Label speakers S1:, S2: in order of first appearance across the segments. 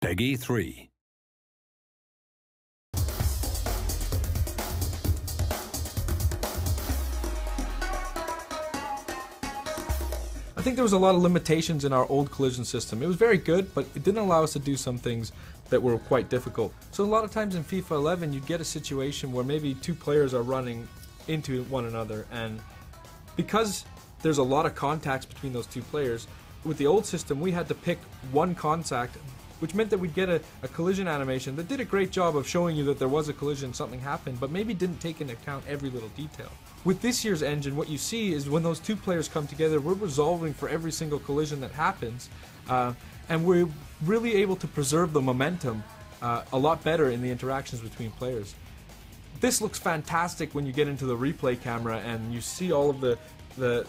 S1: Peggy 3.
S2: I think there was a lot of limitations in our old collision system. It was very good, but it didn't allow us to do some things that were quite difficult. So a lot of times in FIFA 11 you get a situation where maybe two players are running into one another, and because there's a lot of contacts between those two players, with the old system we had to pick one contact, which meant that we'd get a collision animation that did a great job of showing you that there was a collision, something happened, but maybe didn't take into account every little detail. With this year's engine, what you see is when those two players come together, we're resolving for every single collision that happens, and we're really able to preserve the momentum a lot better in the interactions between players. This looks fantastic when you get into the replay camera and you see all of the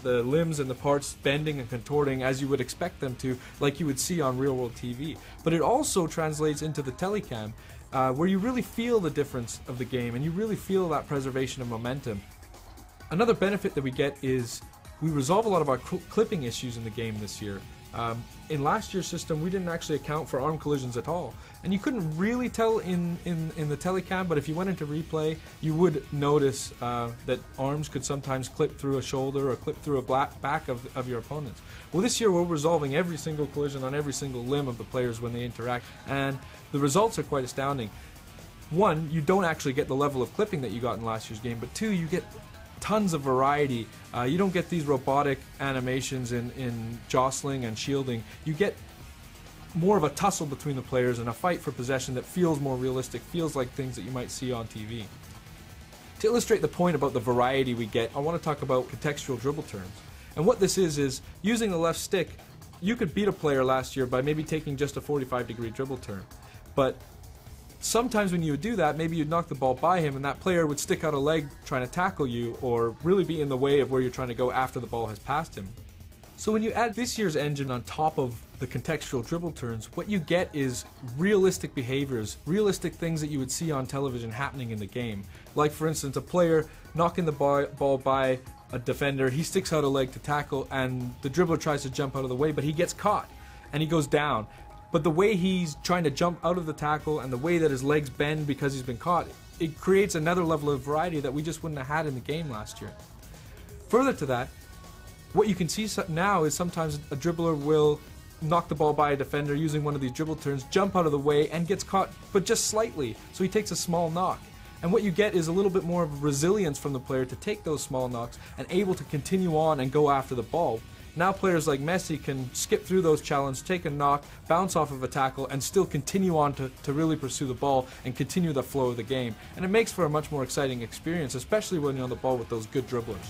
S2: limbs and the parts bending and contorting as you would expect them to, like you would see on real-world TV. But it also translates into the telecam, where you really feel the difference of the game and you really feel that preservation of momentum. Another benefit that we get is we resolve a lot of our clipping issues in the game this year. In last year's system we didn't actually account for arm collisions at all, and you couldn't really tell in the telecam, but if you went into replay you would notice that arms could sometimes clip through a shoulder or clip through a back of your opponents. Well, this year we're resolving every single collision on every single limb of the players when they interact, and the results are quite astounding. One, you don't actually get the level of clipping that you got in last year's game, but two, you get tons of variety. You don't get these robotic animations in jostling and shielding. You get more of a tussle between the players and a fight for possession that feels more realistic, feels like things that you might see on TV. To illustrate the point about the variety we get, I want to talk about contextual dribble turns. And what this is using the left stick, you could beat a player last year by maybe taking just a 45-degree dribble turn. But sometimes when you would do that, maybe you'd knock the ball by him and that player would stick out a leg trying to tackle you or really be in the way of where you're trying to go after the ball has passed him. So when you add this year's engine on top of the contextual dribble turns, what you get is realistic behaviors, realistic things that you would see on television happening in the game. Like for instance, a player knocking the ball by a defender, he sticks out a leg to tackle and the dribbler tries to jump out of the way, but he gets caught and he goes down. But the way he's trying to jump out of the tackle and the way that his legs bend because he's been caught, it creates another level of variety that we just wouldn't have had in the game last year. Further to that, what you can see now is sometimes a dribbler will knock the ball by a defender using one of these dribble turns, jump out of the way and gets caught, but just slightly, so he takes a small knock. And what you get is a little bit more of resilience from the player to take those small knocks and able to continue on and go after the ball. Now players like Messi can skip through those challenges, take a knock, bounce off of a tackle, and still continue on to really pursue the ball and continue the flow of the game. And it makes for a much more exciting experience, especially when you're on the ball with those good dribblers.